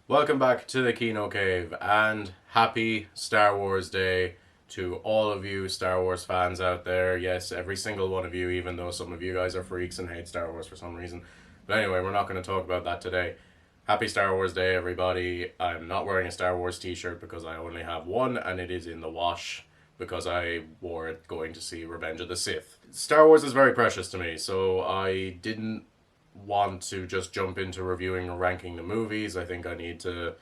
Welcome back to the Kino Cave and happy Star Wars Day to all of you Star Wars fans out there. Yes, every single one of you, even though some of you guys are freaks and hate Star Wars for some reason. But anyway, we're not going to talk about that today. Happy Star Wars Day, everybody. I'm not wearing a Star Wars t shirt because I only have one and it is in the wash because I wore it going to see Revenge of the Sith. Star Wars is very precious to me, so I didn't want to just jump into reviewing or ranking the movies. I think I need to.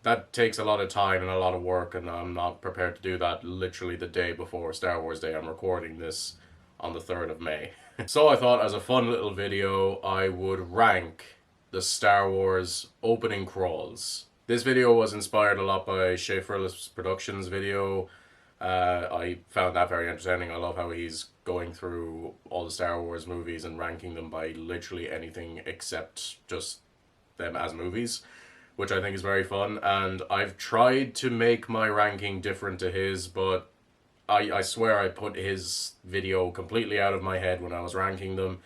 That takes a lot of time and a lot of work, and I'm not prepared to do that literally the day before Star Wars Day. I'm recording this on the 3rd of May. So I thought, as a fun little video, I would rank the Star Wars opening crawls. This video was inspired a lot by Schaeferless Productions video. I found that very entertaining. I love how he's going through all the Star Wars movies and ranking them by literally anything except just them as movies, which I think is very fun. And I've tried to make my ranking different to his, but I swear I put his video completely out of my head when I was ranking them,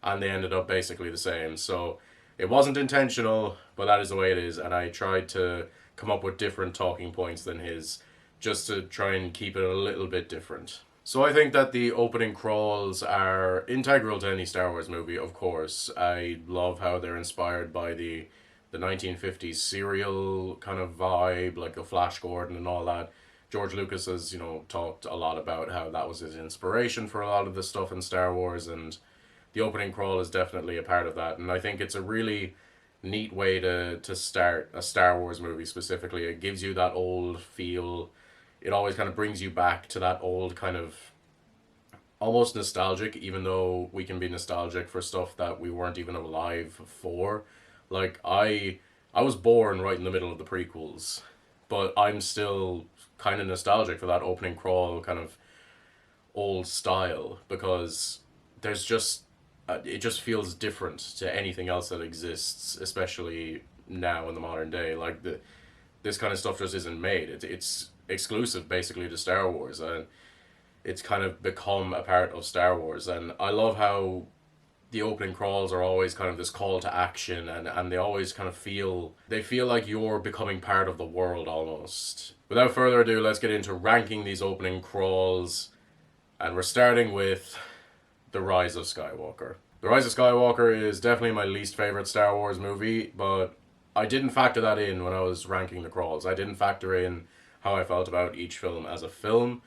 and they ended up basically the same. So it wasn't intentional, but that is the way it is, and I tried to come up with different talking points than his, just to try and keep it a little bit different. So I think that the opening crawls are integral to any Star Wars movie, of course. I love how they're inspired by the 1950s serial kind of vibe, like the Flash Gordon and all that. George Lucas has, talked a lot about how that was his inspiration for a lot of the stuff in Star Wars, and the opening crawl is definitely a part of that. And I think it's a really neat way to start a Star Wars movie specifically. It gives you that old feel. It always kind of brings you back to that old kind of almost nostalgic, even though we can be nostalgic for stuff that we weren't even alive for. Like I was born right in the middle of the prequels, but I'm still kind of nostalgic for that opening crawl kind of old style because there's just it just feels different to anything else that exists, especially now in the modern day. Like this kind of stuff just isn't made. It's exclusive basically to Star Wars, and it's kind of become a part of Star Wars. And I love how the opening crawls are always kind of this call to action, and they always kind of feel like you're becoming part of the world almost. Without further ado, let's get into ranking these opening crawls, and we're starting with The Rise of Skywalker. The Rise of Skywalker is definitely my least favorite Star Wars movie, but I didn't factor that in when I was ranking the crawls. I didn't factor in how I felt about each film as a film.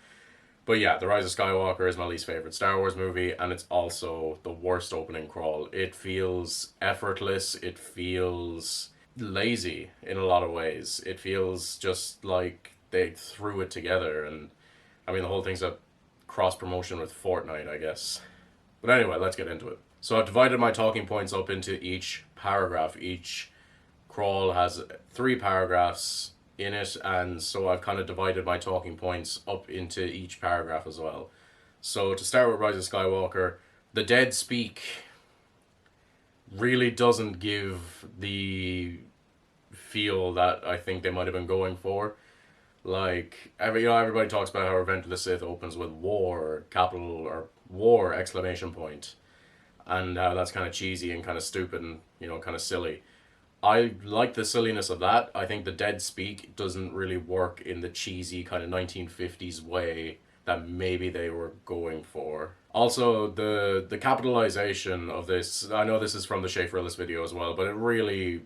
But yeah, The Rise of Skywalker is my least favorite Star Wars movie, and it's also the worst opening crawl. It feels effortless, it feels lazy in a lot of ways. It feels just like they threw it together, and I mean, the whole thing's a cross promotion with Fortnite, I guess. But anyway, let's get into it. So I've divided my talking points up into each paragraph. Each crawl has 3 paragraphs in it, and so I've kind of divided my talking points up into each paragraph as well. So to start with Rise of Skywalker, the dead speak really doesn't give the feel that I think they might have been going for. Like everybody talks about how Revenge of the Sith opens with war, capital or war exclamation point, and how that's kind of cheesy and kind of stupid and kind of silly. I like the silliness of that. I think the dead speak doesn't really work in the cheesy kind of 1950s way that maybe they were going for. Also, the capitalization of this, I know this is from the Schaeferless video as well, but it really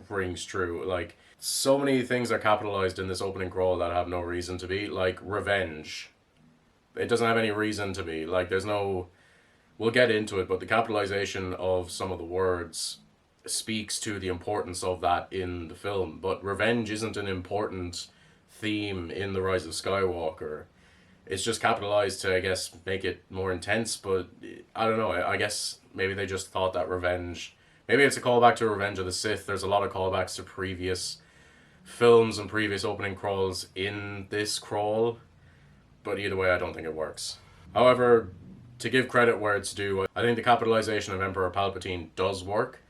rings true. Like, so many things are capitalized in this opening crawl that have no reason to be. Like revenge, it doesn't have any reason to be. Like, there's no, we'll get into it, but the capitalization of some of the words speaks to the importance of that in the film. But revenge isn't an important theme in The Rise of Skywalker. It's just capitalized to, I guess, make it more intense, but I don't know. I guess maybe they just thought that revenge, maybe it's a callback to Revenge of the Sith. There's a lot of callbacks to previous films and previous opening crawls in this crawl, but either way, I don't think it works. However, to give credit where it's due, I think the capitalization of Emperor Palpatine does work.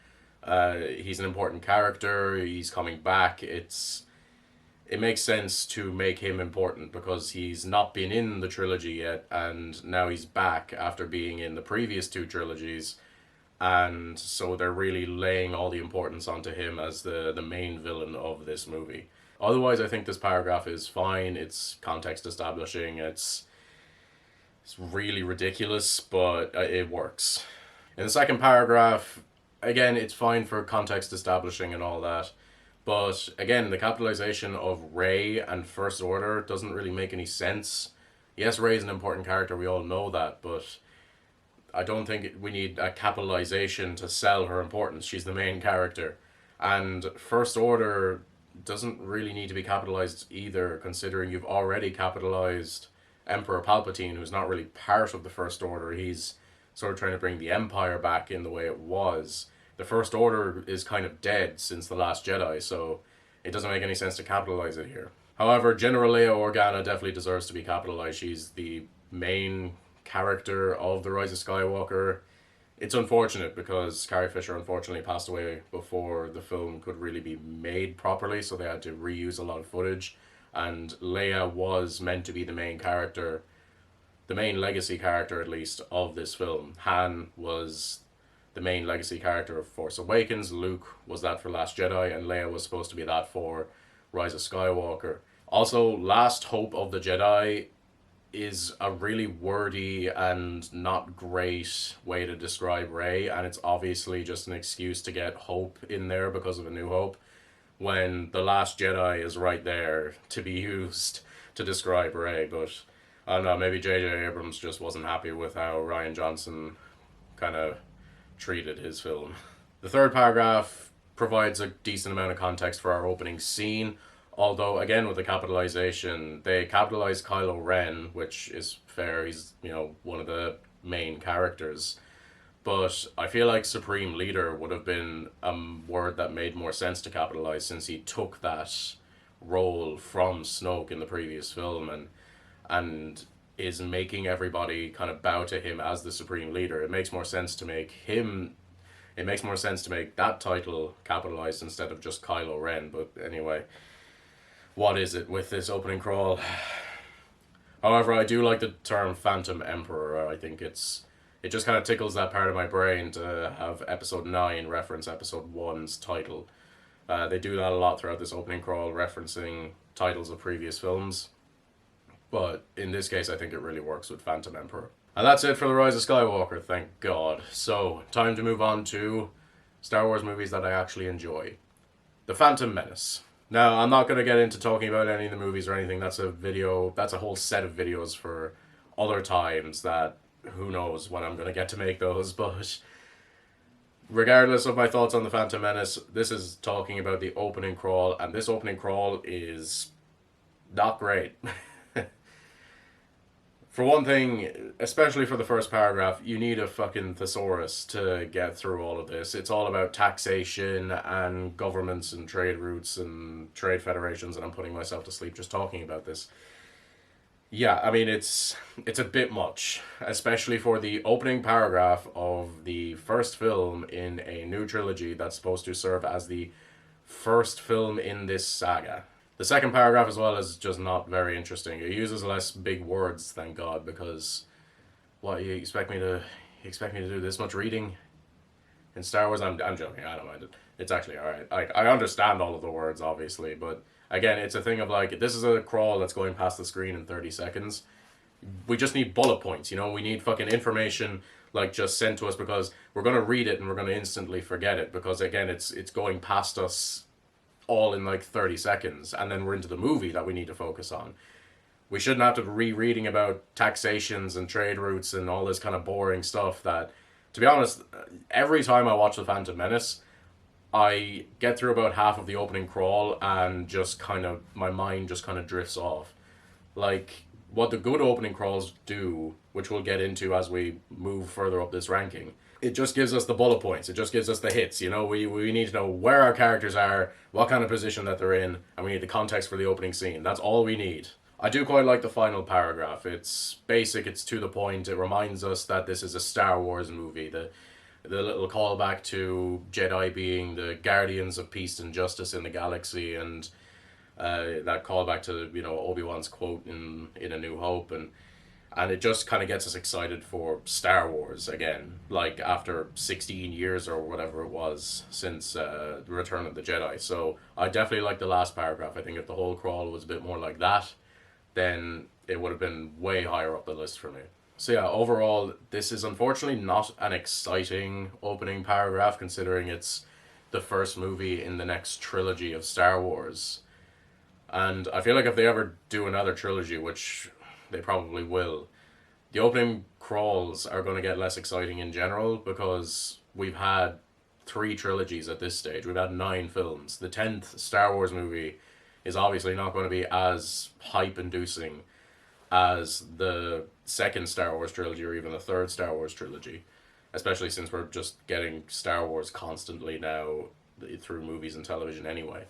He's an important character. He's coming back. It makes sense to make him important because he's not been in the trilogy yet, and now he's back after being in the previous 2 trilogies. and so they're really laying all the importance onto him as the main villain of this movie. Otherwise, I think this paragraph is fine. It's context establishing. It's really ridiculous, but it works. In the second paragraph, again, it's fine for context establishing and all that. But again, the capitalization of Rey and First Order doesn't really make any sense. Yes, Rey's an important character, we all know that, but I don't think we need a capitalization to sell her importance. She's the main character. And First Order doesn't really need to be capitalized either, considering you've already capitalized Emperor Palpatine, who's not really part of the First Order. He's sort of trying to bring the Empire back in the way it was. The First Order is kind of dead since The Last Jedi, so it doesn't make any sense to capitalize it here. However, General Leia Organa definitely deserves to be capitalized. She's the main character of The Rise of Skywalker. It's unfortunate because Carrie Fisher unfortunately passed away before the film could really be made properly, so they had to reuse a lot of footage. And Leia was meant to be the main character, the main legacy character at least, of this film. Han was the main legacy character of Force Awakens, Luke was that for Last Jedi, and Leia was supposed to be that for Rise of Skywalker. Also, Last Hope of the Jedi is a really wordy and not great way to describe Rey, and it's obviously just an excuse to get Hope in there because of A New Hope, when The Last Jedi is right there to be used to describe Rey. But I don't know, maybe J.J. Abrams just wasn't happy with how Rian Johnson kind of treated his film. The third paragraph provides a decent amount of context for our opening scene. Although, again, with the capitalization, they capitalized Kylo Ren, which is fair. He's, one of the main characters. But I feel like Supreme Leader would have been a word that made more sense to capitalize, since he took that role from Snoke in the previous film and is making everybody kind of bow to him as the Supreme Leader. It makes more sense to make that title capitalized instead of just Kylo Ren. But anyway, what is it with this opening crawl? However, I do like the term Phantom Emperor. I think it just kind of tickles that part of my brain to have episode 9 reference episode 1's title. They do that a lot throughout this opening crawl, referencing titles of previous films. But in this case, I think it really works with Phantom Emperor. And that's it for The Rise of Skywalker, thank God. So, time to move on to Star Wars movies that I actually enjoy. The Phantom Menace. Now, I'm not going to get into talking about any of the movies or anything. That's a whole set of videos for other times that who knows when I'm going to get to make those. But regardless of my thoughts on The Phantom Menace, this is talking about the opening crawl, and this opening crawl is not great. For one thing, especially for the first paragraph, you need a fucking thesaurus to get through all of this. It's all about taxation and governments and trade routes and trade federations, and I'm putting myself to sleep just talking about this. Yeah, I mean, it's a bit much, especially for the opening paragraph of the first film in a new trilogy that's supposed to serve as the first film in this saga. The second paragraph as well is just not very interesting. It uses less big words, thank God, because what, you expect me to do this much reading in Star Wars? I'm joking, I don't mind it. It's actually alright. I understand all of the words, obviously, but again, it's a thing of like, this is a crawl that's going past the screen in 30 seconds. We just need bullet points, we need fucking information like just sent to us, because we're going to read it and we're going to instantly forget it, because again, it's going past us all in like 30 seconds, and then we're into the movie that we need to focus on. We shouldn't have to be rereading about taxations and trade routes and all this kind of boring stuff that, to be honest, every time I watch The Phantom Menace, I get through about half of the opening crawl and just kind of, my mind just kind of drifts off. Like, what the good opening crawls do, which we'll get into as we move further up this ranking, it just gives us the bullet points. It just gives us the hits. We need to know where our characters are, what kind of position that they're in, and we need the context for the opening scene. That's all we need. I do quite like the final paragraph. It's basic, it's to the point. It reminds us that this is a Star Wars movie. The little callback to Jedi being the guardians of peace and justice in the galaxy, and that callback to Obi-Wan's quote in A New Hope, and And it just kind of gets us excited for Star Wars again, like after 16 years or whatever it was since Return of the Jedi. So I definitely like the last paragraph. I think if the whole crawl was a bit more like that, then it would have been way higher up the list for me. So yeah, overall, this is unfortunately not an exciting opening paragraph considering it's the first movie in the next trilogy of Star Wars. And I feel like if they ever do another trilogy, which they probably will, the opening crawls are going to get less exciting in general because we've had three trilogies at this stage. We've had 9 films. The 10th Star Wars movie is obviously not going to be as hype inducing as the second Star Wars trilogy or even the third Star Wars trilogy, especially since we're just getting Star Wars constantly now through movies and television anyway.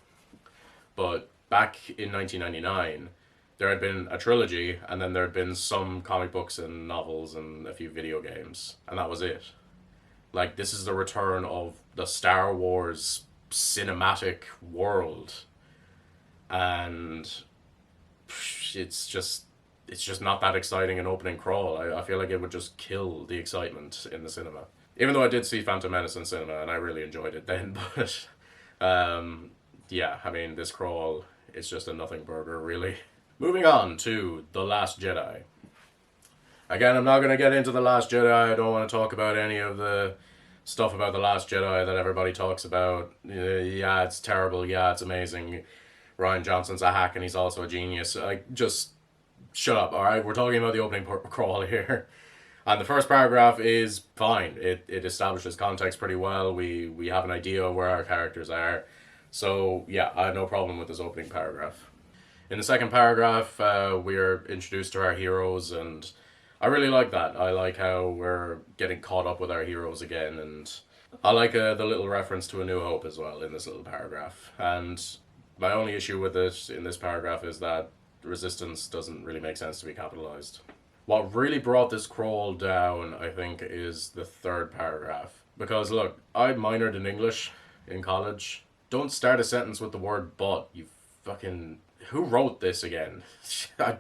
But back in 1999, there had been a trilogy, and then there had been some comic books and novels and a few video games, and that was it. Like, this is the return of the Star Wars cinematic world, and it's just not that exciting an opening crawl. I feel like it would just kill the excitement in the cinema. Even though I did see Phantom Menace in cinema and I really enjoyed it then, but yeah, I mean, this crawl is just a nothing burger, really. Moving on to The Last Jedi. Again, I'm not going to get into The Last Jedi. I don't want to talk about any of the stuff about The Last Jedi that everybody talks about. Yeah, it's terrible. Yeah, it's amazing. Ryan Johnson's a hack and he's also a genius. Just shut up, alright? We're talking about the opening crawl here. And the first paragraph is fine. It establishes context pretty well. We have an idea of where our characters are. So, yeah, I have no problem with this opening paragraph. In the second paragraph, we are introduced to our heroes, and I really like that. I like how we're getting caught up with our heroes again, and I like the little reference to A New Hope as well in this little paragraph. And my only issue with it in this paragraph is that Resistance doesn't really make sense to be capitalized. What really brought this crawl down, I think, is the third paragraph. Because, look, I minored in English in college. Don't start a sentence with the word but, you fucking... Who wrote this again? I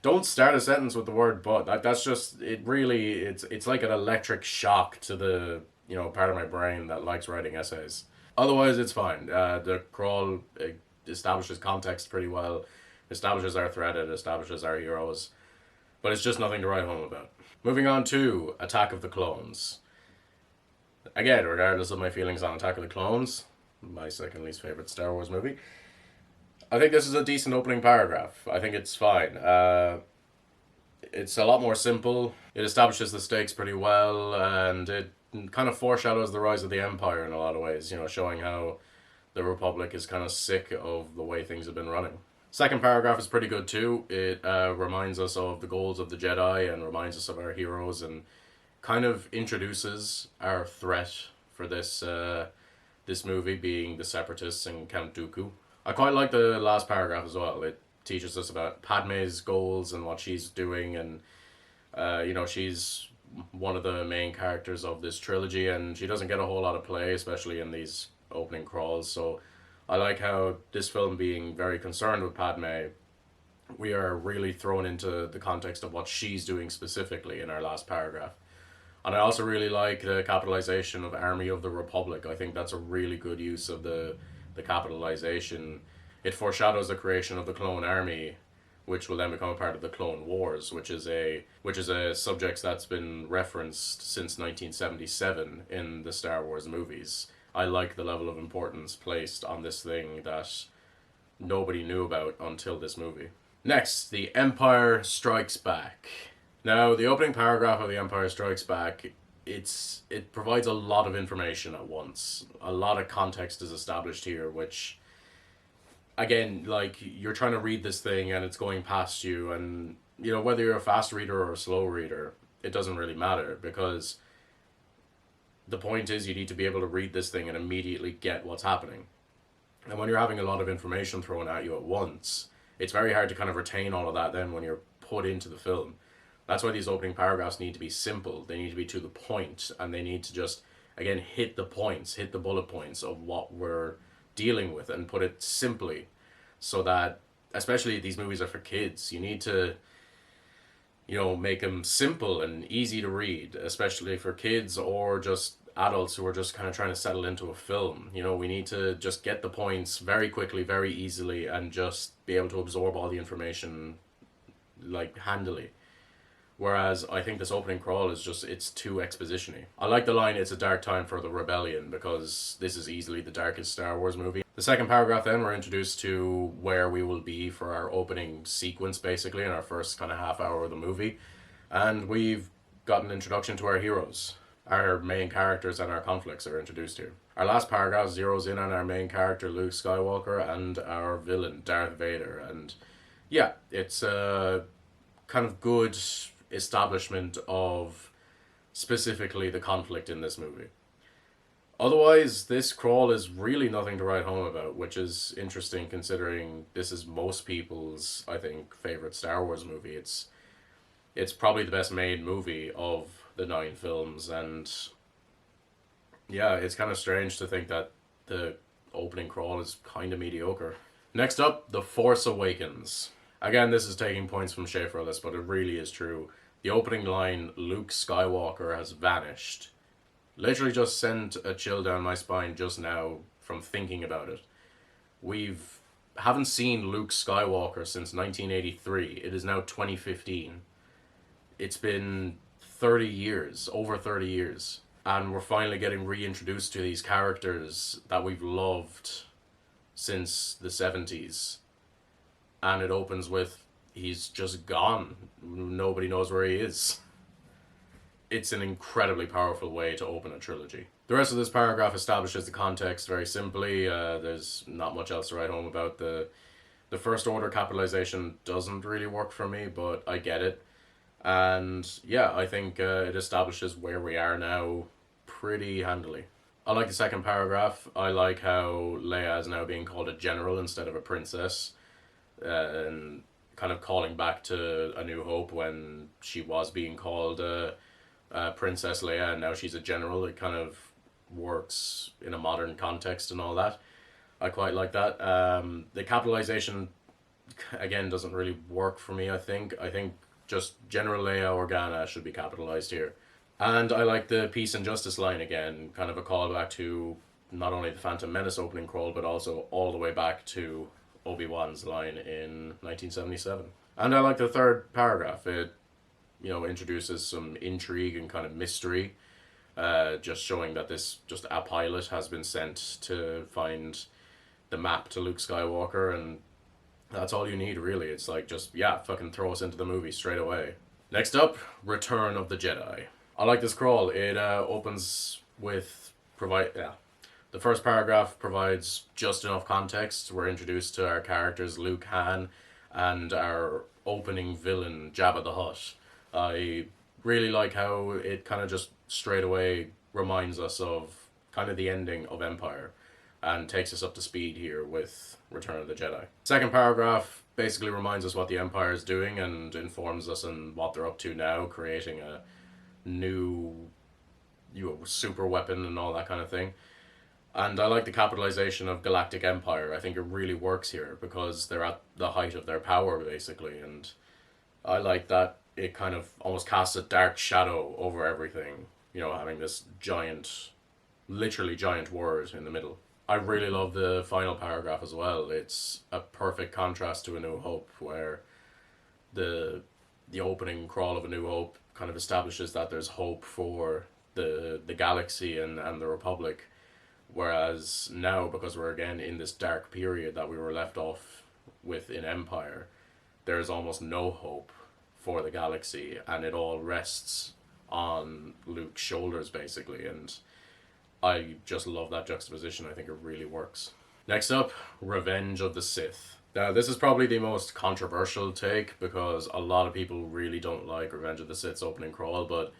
don't start a sentence with the word but. That's just, it really, it's like an electric shock to the, part of my brain that likes writing essays. Otherwise, it's fine. The crawl establishes context pretty well, establishes our threat, it establishes our heroes, but it's just nothing to write home about. Moving on to Attack of the Clones. Again, regardless of my feelings on Attack of the Clones, my second least favorite Star Wars movie, I think this is a decent opening paragraph. I think it's fine. It's a lot more simple. It establishes the stakes pretty well, and it kind of foreshadows the rise of the Empire in a lot of ways, showing how the Republic is kind of sick of the way things have been running. Second paragraph is pretty good too. It reminds us of the goals of the Jedi and reminds us of our heroes and kind of introduces our threat for this movie being the Separatists and Count Dooku. I quite like the last paragraph as well. It teaches us about Padme's goals and what she's doing, and she's one of the main characters of this trilogy, and she doesn't get a whole lot of play, especially in these opening crawls. So I like how this film being very concerned with Padme, we are really thrown into the context of what she's doing specifically in our last paragraph. And I also really like the capitalization of Army of the Republic. I think that's a really good use of the capitalization. It foreshadows the creation of the Clone Army, which will then become a part of the Clone Wars, which is a subject that's been referenced since 1977 in the Star Wars movies. I like the level of importance placed on this thing that nobody knew about until this movie. Next, The Empire Strikes Back. Now, the opening paragraph of The Empire Strikes Back, it provides a lot of information at once. A lot of context is established here, which, again, like, you're trying to read this thing and it's going past you, and, whether you're a fast reader or a slow reader, it doesn't really matter, because the point is you need to be able to read this thing and immediately get what's happening. And when you're having a lot of information thrown at you at once, it's very hard to kind of retain all of that then when you're put into the film. That's why these opening paragraphs need to be simple. They need to be to the point, and they need to just, again, hit the points, hit the bullet points of what we're dealing with, and put it simply, so that, especially these movies are for kids, you need to make them simple and easy to read, especially for kids or just adults who are just kind of trying to settle into a film. We need to just get the points very quickly, very easily, and just be able to absorb all the information like handily. Whereas I think this opening crawl is just, it's too exposition-y. I like the line, "It's a dark time for the rebellion," because this is easily the darkest Star Wars movie. The second paragraph then, we're introduced to where we will be for our opening sequence, basically, in our first kind of half hour of the movie. And we've got an introduction to our heroes. Our main characters and our conflicts are introduced here. Our last paragraph zeroes in on our main character, Luke Skywalker, and our villain, Darth Vader. And yeah, it's a kind of good establishment of specifically the conflict in this movie. Otherwise, this crawl is really nothing to write home about, which is interesting considering this is most people's, I think, favorite Star Wars movie. It's probably the best made movie of the 9 films, and yeah, it's kind of strange to think that the opening crawl is kind of mediocre. Next up, The Force Awakens. Again, this is taking points from Schaefer on this, but it really is true. The opening line, "Luke Skywalker has vanished," literally just sent a chill down my spine just now from thinking about it. Haven't seen Luke Skywalker since 1983. It is now 2015. It's been 30 years, over 30 years. And we're finally getting reintroduced to these characters that we've loved since the 70s. And it opens with, he's just gone. Nobody knows where he is. It's an incredibly powerful way to open a trilogy. The rest of this paragraph establishes the context very simply. There's not much else to write home about. The First Order capitalization doesn't really work for me, but I get it. And yeah, I think it establishes where we are now pretty handily. I like the second paragraph. I like how Leia is now being called a general instead of a princess. And kind of calling back to A New Hope when she was being called Princess Leia and now she's a general. It kind of works in a modern context and all that. I quite like that. The capitalization, again, doesn't really work for me, I think. I think just General Leia Organa should be capitalized here. And I like the peace and justice line again, kind of a callback to not only the Phantom Menace opening crawl, but also all the way back to Obi-Wan's line in 1977. And I like the third paragraph. It, introduces some intrigue and kind of mystery, just showing that a pilot has been sent to find the map to Luke Skywalker, and that's all you need, really. It's like, just, fucking throw us into the movie straight away. Next up, Return of the Jedi. I like this crawl. It opens with the first paragraph provides just enough context. We're introduced to our characters, Luke, Han, and our opening villain, Jabba the Hutt. I really like how it kind of just straight away reminds us of kind of the ending of Empire and takes us up to speed here with Return of the Jedi. Second paragraph basically reminds us what the Empire is doing and informs us on what they're up to now, creating a new super weapon and all that kind of thing. And I like the capitalization of Galactic Empire. I think it really works here because they're at the height of their power, basically. And I like that it kind of almost casts a dark shadow over everything, having this literally giant word in the middle. I really love the final paragraph as well. It's a perfect contrast to A New Hope, where the opening crawl of A New Hope kind of establishes that there's hope for the galaxy and the Republic. Whereas now, because we're again in this dark period that we were left off with in Empire, there's almost no hope for the galaxy, and it all rests on Luke's shoulders, basically. And I just love that juxtaposition. I think it really works. Next up, Revenge of the Sith. Now, this is probably the most controversial take because a lot of people really don't like Revenge of the Sith's opening crawl, but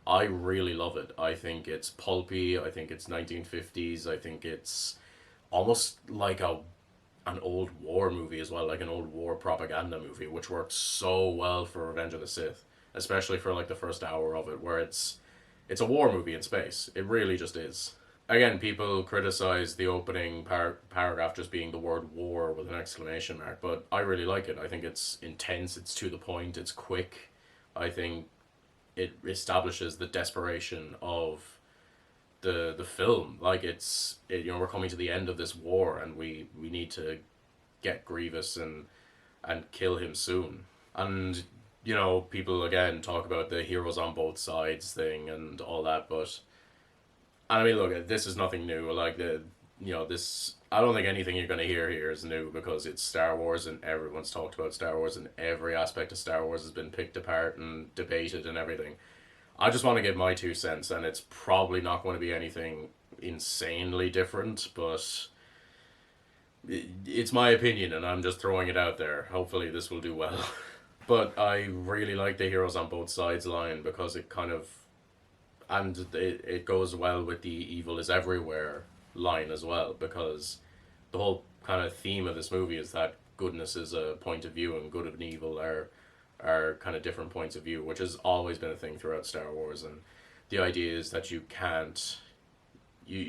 I really love it. I think it's pulpy. I think it's 1950s. I think it's almost like an old war movie as well, like an old war propaganda movie, which works so well for Revenge of the Sith, especially for like the first hour of it, where it's a war movie in space. It really just is. Again, people criticize the opening paragraph just being the word war with an exclamation mark, but I really like it. I think it's intense, it's to the point, it's quick, I think it establishes the desperation of the film. Like we're coming to the end of this war, and we need to get Grievous and kill him soon. And people again talk about the heroes on both sides thing and all that, but I mean, look, this is nothing new. Like this. I don't think anything you're going to hear here is new because it's Star Wars and everyone's talked about Star Wars and every aspect of Star Wars has been picked apart and debated and everything. I just want to give my 2 cents, and it's probably not going to be anything insanely different, but it's my opinion, and I'm just throwing it out there. Hopefully, this will do well. But I really like the heroes on both sides line because it kind of, and it goes well with the evil is everywhere line as well, because the whole kind of theme of this movie is that goodness is a point of view and good and evil are kind of different points of view, which has always been a thing throughout Star Wars. And the idea is that you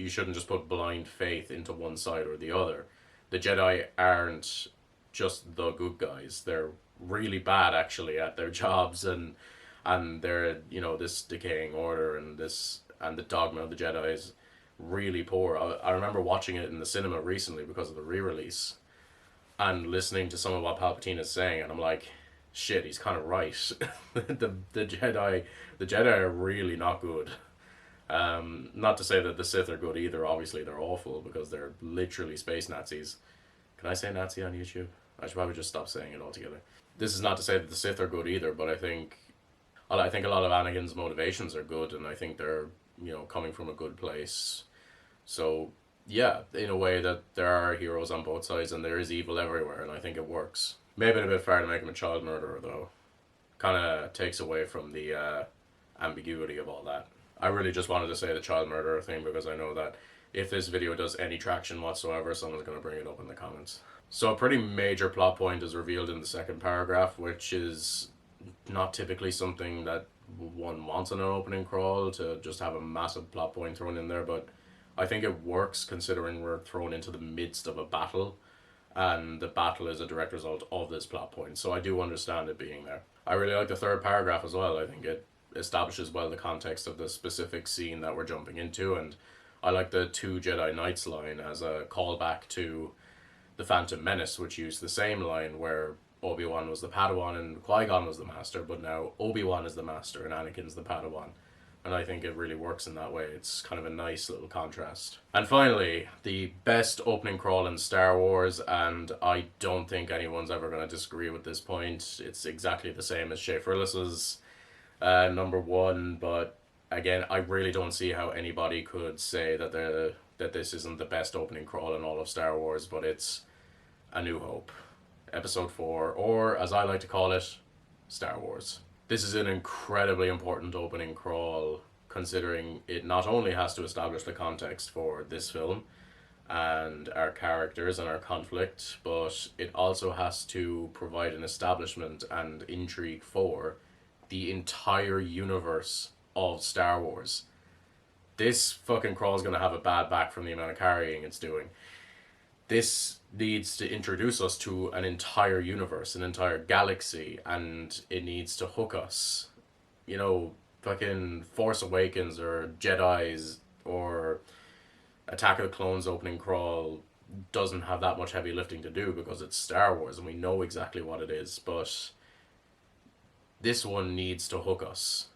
shouldn't just put blind faith into one side or the other. The Jedi aren't just the good guys. They're really bad actually at their jobs, and they're this decaying order and the dogma of the Jedi is really poor. I remember watching it in the cinema recently because of the re-release and listening to some of what Palpatine is saying, and I'm like, shit, he's kind of right. The Jedi are really not good. Not to say that the Sith are good either. Obviously, they're awful because they're literally space Nazis. Can I say Nazi on YouTube? I should probably just stop saying it altogether. This is not to say that the Sith are good either, but I think a lot of Anakin's motivations are good, and I think they're coming from a good place. So yeah, in a way that there are heroes on both sides and there is evil everywhere, and I think it works. Maybe a bit far to make him a child murderer though. Kind of takes away from the ambiguity of all that. I really just wanted to say the child murderer thing because I know that if this video does any traction whatsoever, someone's going to bring it up in the comments. So a pretty major plot point is revealed in the second paragraph, which is not typically something that one wants in an opening crawl, to just have a massive plot point thrown in there, but I think it works considering we're thrown into the midst of a battle, and the battle is a direct result of this plot point, so I do understand it being there. I really like the third paragraph as well. I think it establishes well the context of the specific scene that we're jumping into, and I like the two Jedi Knights line as a callback to the Phantom Menace, which used the same line where Obi-Wan was the Padawan and Qui-Gon was the Master, but now Obi-Wan is the Master and Anakin's the Padawan. And I think it really works in that way. It's kind of a nice little contrast. And finally, the best opening crawl in Star Wars, and I don't think anyone's ever going to disagree with this point. It's exactly the same as Shea Frillis's number one, but again, I really don't see how anybody could say that this isn't the best opening crawl in all of Star Wars, but it's A New Hope, Episode 4, or as I like to call it, Star Wars. This is an incredibly important opening crawl, considering it not only has to establish the context for this film and our characters and our conflict, but it also has to provide an establishment and intrigue for the entire universe of Star Wars. This fucking crawl is going to have a bad back from the amount of carrying it's doing. This needs to introduce us to an entire universe, an entire galaxy, and it needs to hook us. Fucking Force Awakens or Jedi's or Attack of the Clones opening crawl doesn't have that much heavy lifting to do because it's Star Wars and we know exactly what it is, but this one needs to hook us.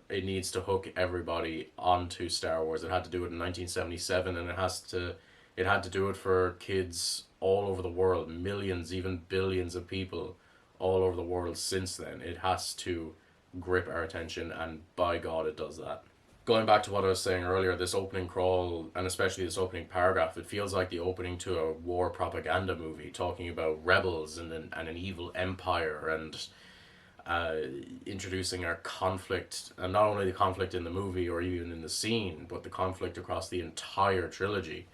It needs to hook everybody onto Star Wars. It had to do it in 1977, and it had to do it for kids all over the world, millions, even billions of people all over the world since then. It has to grip our attention, and by God it does that. Going back to what I was saying earlier, this opening crawl, and especially this opening paragraph, it feels like the opening to a war propaganda movie, talking about rebels and an evil empire, and introducing our conflict, and not only the conflict in the movie or even in the scene, but the conflict across the entire trilogy.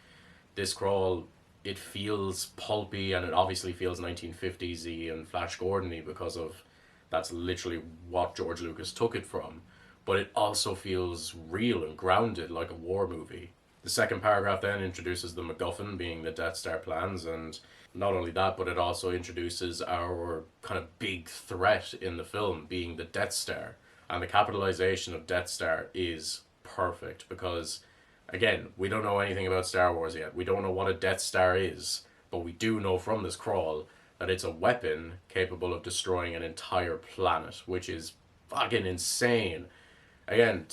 This crawl, it feels pulpy, and it obviously feels 1950s-y and Flash Gordon-y because of that's literally what George Lucas took it from. But it also feels real and grounded like a war movie. The second paragraph then introduces the MacGuffin, being the Death Star plans, and not only that, but it also introduces our kind of big threat in the film, being the Death Star. And the capitalization of Death Star is perfect because, again, we don't know anything about Star Wars yet. We don't know what a Death Star is, but we do know from this crawl that it's a weapon capable of destroying an entire planet, which is fucking insane. Again,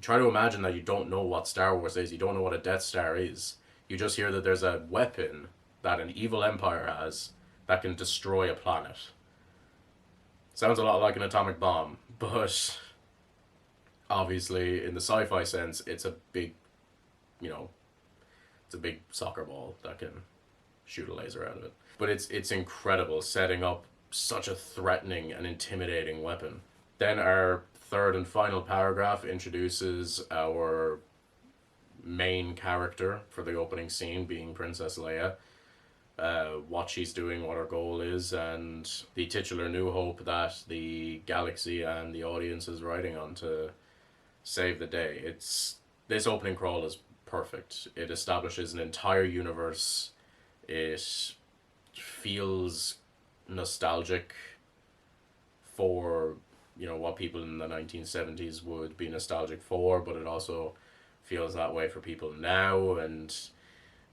try to imagine that you don't know what Star Wars is, you don't know what a Death Star is. You just hear that there's a weapon that an evil empire has that can destroy a planet. Sounds a lot like an atomic bomb, but obviously, in the sci fi sense, it's a big, you know, it's a big soccer ball that can shoot a laser out of it. But it's incredible setting up such a threatening and intimidating weapon. Then our third and final paragraph introduces our main character for the opening scene, being Princess Leia. What she's doing, what her goal is, and the titular New Hope that the galaxy and the audience is riding on to save the day. This opening crawl is perfect. It establishes an entire universe. It feels nostalgic for, you know, what people in the 1970s would be nostalgic for, but it also feels that way for people now, and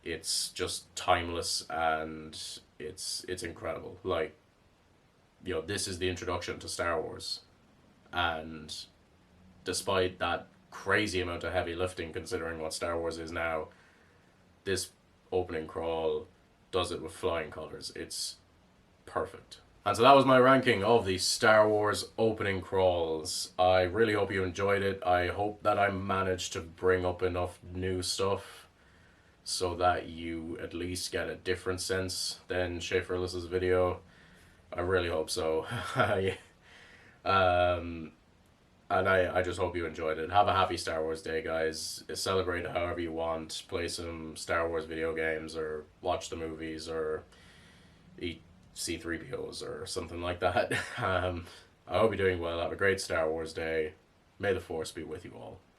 it's just timeless, and it's incredible. Like, you know, this is the introduction to Star Wars, and despite that crazy amount of heavy lifting considering what Star Wars is now, this opening crawl does it with flying colors. It's perfect. And so that was my ranking of the Star Wars opening crawls. I really hope you enjoyed it. I hope that I managed to bring up enough new stuff so that you at least get a different sense than Schaeferless's video. I really hope so. And I just hope you enjoyed it. Have a happy Star Wars Day, guys. Celebrate however you want. Play some Star Wars video games, or watch the movies, or eat C-3POs, or something like that. I hope you're doing well. Have a great Star Wars Day. May the Force be with you all.